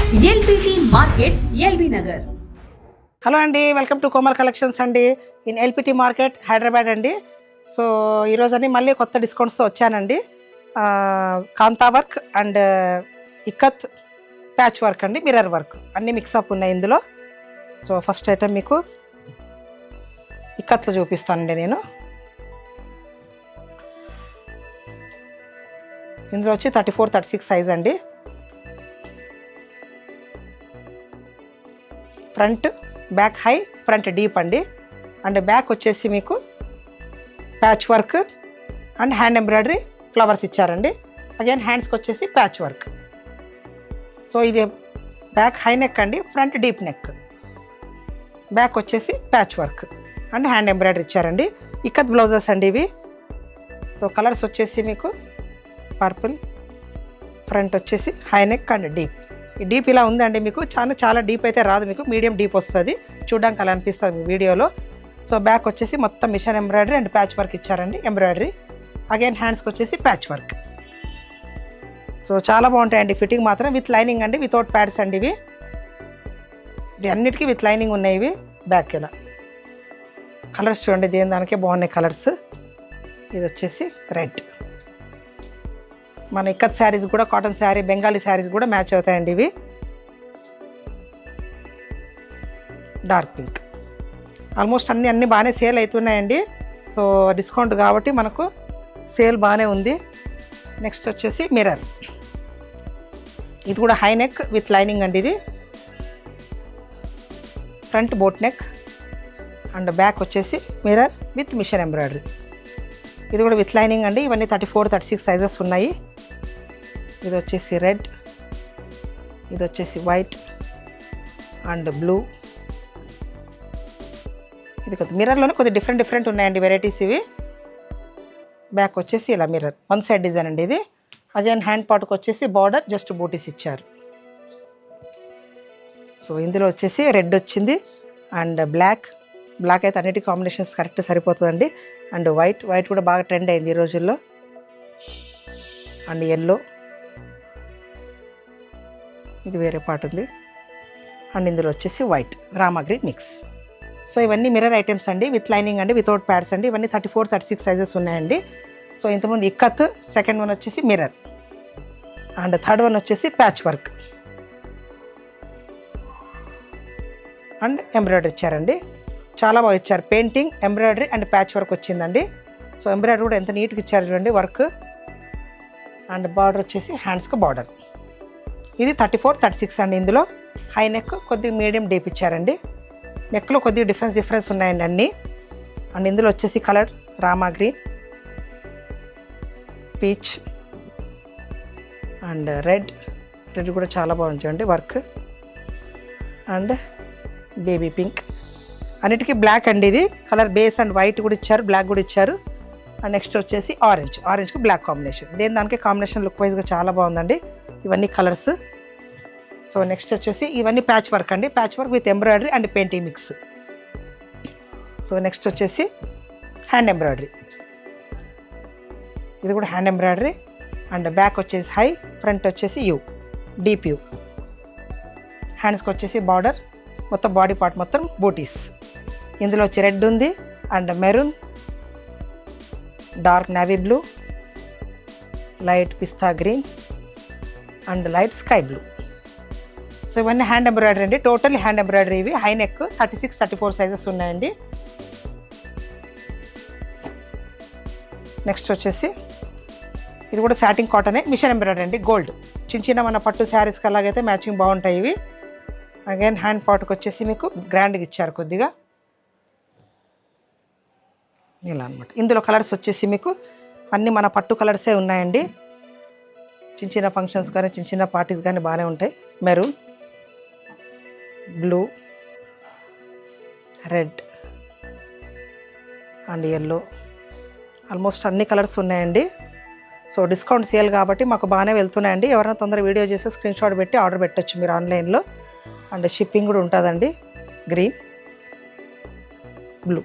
LBT market LB Nagar. Hello అండి, welcome to Komal collections అండి in LBT market Hyderabad అండి. So ఈరోజు అన్ని మళ్ళీ కొత్త డిస్కౌంట్స్తో వచ్చానండి. Kantha work and ikat patch work అండి, మిర్రర్ వర్క్ అన్నీ మిక్సప్ ఉన్నాయి ఇందులో. సో ఫస్ట్ ఐటమ్ మీకు ఇక్కత్లో చూపిస్తానండి నేను. ఇందులో వచ్చి 34-36 సైజ్ అండి. Front back high, front deep అండి. అండ్ బ్యాక్ వచ్చేసి మీకు patch work and hand embroidery flowers ఇచ్చారండి. అగైన్ హ్యాండ్స్కి వచ్చేసి ప్యాచ్ వర్క్. సో ఇది బ్యాక్ హై నెక్ అండి, ఫ్రంట్ డీప్ నెక్. బ్యాక్ వచ్చేసి patch work and hand embroidery ఇచ్చారండి. ఇక్కత్ బ్లౌజెస్ అండి ఇవి. సో కలర్స్ వచ్చేసి మీకు పర్పుల్, ఫ్రంట్ వచ్చేసి హై నెక్ అండ్ డీప్. ఈ డీప్ ఇలా ఉందండి మీకు, చాలా డీప్ అయితే రాదు మీకు, మీడియం డీప్ వస్తుంది, చూడడానికి అలా అనిపిస్తుంది వీడియోలో. సో బ్యాక్ వచ్చేసి మొత్తం machine embroidery and patch work ఇచ్చారండి, ఎంబ్రాయిడరీ. అగైన్ హ్యాండ్స్కి వచ్చేసి ప్యాచ్ వర్క్. సో చాలా బాగుంటాయండి ఫిట్టింగ్ మాత్రం, విత్ లైనింగ్ అండి, వితౌట్ ప్యాడ్స్ అండి ఇవి. ఇది అన్నిటికీ విత్ లైనింగ్ ఉన్నాయి ఇవి. బ్యాక్ ఇలా కలర్స్ చూడండి, దేని దానికే బాగున్నాయి కలర్స్. ఇది వచ్చేసి రెడ్. మన ఇక్కత్ శారీస్ కూడా, కాటన్ శారీ, బెంగాలీ శారీస్ కూడా మ్యాచ్ అవుతాయండి ఇవి. Dark pink. ఆల్మోస్ట్ అన్నీ బాగానే సేల్ అవుతున్నాయండి. సో డిస్కౌంట్ కాబట్టి మనకు సేల్ బాగానే ఉంది. నెక్స్ట్ వచ్చేసి మిర్రర్. ఇది కూడా హై నెక్ విత్ లైనింగ్ అండి ఇది. Front boat neck and back వచ్చేసి మిర్రర్ విత్ మిషన్ ఎంబ్రాయిడరీ. ఇది కూడా విత్ లైనింగ్ అండి. ఇవన్నీ 34-36 సైజెస్ ఉన్నాయి. ఇది వచ్చేసి రెడ్, ఇది వచ్చేసి వైట్ అండ్ బ్లూ. ఇది కొద్ది మిర్రర్లోనే కొద్ది డిఫరెంట్ ఉన్నాయండి వెరైటీస్ ఇవి. బ్యాక్ వచ్చేసి ఇలా మిర్రర్, వన్ సైడ్ డిజైన్ అండి ఇది. అగైన్ హ్యాండ్ పార్ట్కి వచ్చేసి బార్డర్, జస్ట్ బూటీస్ ఇచ్చారు. సో ఇందులో వచ్చేసి రెడ్ వచ్చింది అండ్ బ్లాక్ అయితే అన్నిటి కాంబినేషన్స్ కరెక్ట్ సరిపోతుందండి. అండ్ వైట్ కూడా బాగా ట్రెండ్ అయింది ఈ రోజుల్లో. అండ్ ఎల్లో, ఇది వేరే పార్ట్ ఉంది. అండ్ ఇందులో వచ్చేసి white, Rama green mix. So ఇవన్నీ మిర్రర్ ఐటమ్స్ అండి, విత్ లైనింగ్ అండి, వితౌట్ ప్యాడ్స్ అండి. ఇవన్నీ 34-36 సైజెస్ ఉన్నాయండి. సో ఇంతకుముందు ఇక్కత్, సెకండ్ వన్ వచ్చేసి మిర్రర్ అండ్ థర్డ్ వన్ వచ్చేసి ప్యాచ్ వర్క్ అండ్ ఎంబ్రాయిడరీ ఇచ్చారండి. చాలా బాగా ఇచ్చారు, painting, embroidery and patch work వచ్చిందండి. సో ఎంబ్రాయిడరీ కూడా ఎంత నీట్గా ఇచ్చారు చూడండి వర్క్. అండ్ బార్డర్ వచ్చేసి హ్యాండ్స్కి బార్డర్. ఇది 34-36 అండి. ఇందులో హై నెక్, కొద్దిగా మీడియం డీప్ ఇచ్చారండి. నెక్లో కొద్దిగా డిఫరెన్స్ ఉన్నాయండి అన్నీ. అండ్ ఇందులో వచ్చేసి colour Rama green, peach and red కూడా చాలా బాగుంది చూడండి వర్క్. And baby pink. అన్నిటికీ బ్లాక్ అండి ఇది. కలర్ బేస్ అండ్ వైట్ కూడా ఇచ్చారు, బ్లాక్ కూడా ఇచ్చారు. అండ్ నెక్స్ట్ వచ్చేసి ఆరెంజ్కి బ్లాక్ కాంబినేషన్. దానికి కాంబినేషన్ లుక్ వైజ్గా చాలా బాగుందండి ఇవన్నీ కలర్స్. సో నెక్స్ట్ వచ్చేసి ఇవన్నీ ప్యాచ్ వర్క్ అండి, patch work with embroidery and painting mix. So next వచ్చేసి హ్యాండ్ ఎంబ్రాయిడరీ. ఇది కూడా హ్యాండ్ ఎంబ్రాయిడరీ అండ్ బ్యాక్ వచ్చేసి హై, ఫ్రంట్ వచ్చేసి యూ, డీప్ యూ. హ్యాండ్స్కి వచ్చేసి బార్డర్, మొత్తం బాడీ పార్ట్ మొత్తం బూటీస్. ఇందులో వచ్చి రెడ్ ఉంది and maroon, dark navy blue, light pista green and light sky blue. So ఇవన్నీ హ్యాండ్ ఎంబ్రాయిడరీ అండి, టోటల్ హ్యాండ్ ఎంబ్రాయిడరీ ఇవి. హై నెక్ 36-34 సైజెస్ ఉన్నాయండి. నెక్స్ట్ వచ్చేసి ఇది కూడా సాటిన్ కాటనే, మిషన్ ఎంబ్రాయిడరీ అండి, గోల్డ్. చిన్న మన పట్టు శారీస్కి అలాగైతే మ్యాచింగ్ బాగుంటాయి ఇవి. అగైన్ హ్యాండ్ పార్ట్కి వచ్చేసి మీకు గ్రాండ్గా ఇచ్చారు కొద్దిగా ఇలా అనమాట. ఇందులో కలర్స్ వచ్చేసి మీకు అన్నీ మన పట్టు కలర్సే ఉన్నాయండి. చిన్న ఫంక్షన్స్ కానీ, చిన్న పార్టీస్ కానీ బాగానే ఉంటాయి. Maroon, blue, red and yellow, almost అన్ని కలర్స్ ఉన్నాయండి. సో డిస్కౌంట్ సేల్ కాబట్టి మాకు బాగానే వెళ్తున్నాయండి. ఎవరైనా తొందరగా వీడియో చేస్తే స్క్రీన్ షాట్ పెట్టి ఆర్డర్ పెట్టచ్చు మీరు ఆన్లైన్లో. అండ్ షిప్పింగ్ కూడా ఉంటుందండి. Green, blue.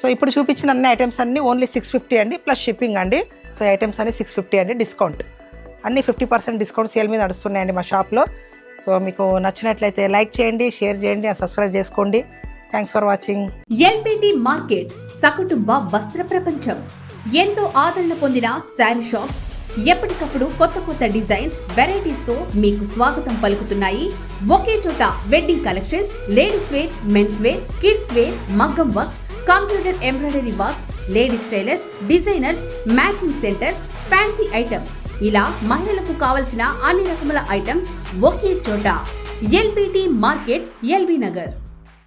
సో ఇప్పుడు చూపించిన అన్ని ఐటమ్స్ అన్నీ ఓన్లీ 650 అండి, ప్లస్ షిప్పింగ్ అండి. సో ఐటమ్స్ అన్ని 650 అండి డిస్కౌంట్. అన్ని 50% డిస్కౌంట్ సేల్ మీద నడుస్తున్నాయండి మా షాప్లో. సో మీకు నచ్చినట్లయితే లైక్ చేయండి, షేర్ చేయండి, సబ్స్క్రైబ్ చేసుకోండి. Thanks for watching. LBT market సకుటుంబ వస్త్ర ప్రపంచం. ఎంతో ఆదరణ పొందిన శారీ షాప్స్ ఎప్పటికప్పుడు కొత్త కొత్త డిజైన్స్, వెరైటీస్ తో మీకు స్వాగతం పలుకుతున్నాయి. ఒకే చోట wedding collections, ladies wear, men's wear, kids wear, మగ్గం works, computer embroidery work, ladies tailors, designers, matching centre, fancy items, ఇలా మహిళలకు కావలసిన అన్ని రకముల ఐటమ్స్ ఒకే చోట. LBT market, LB Nagar.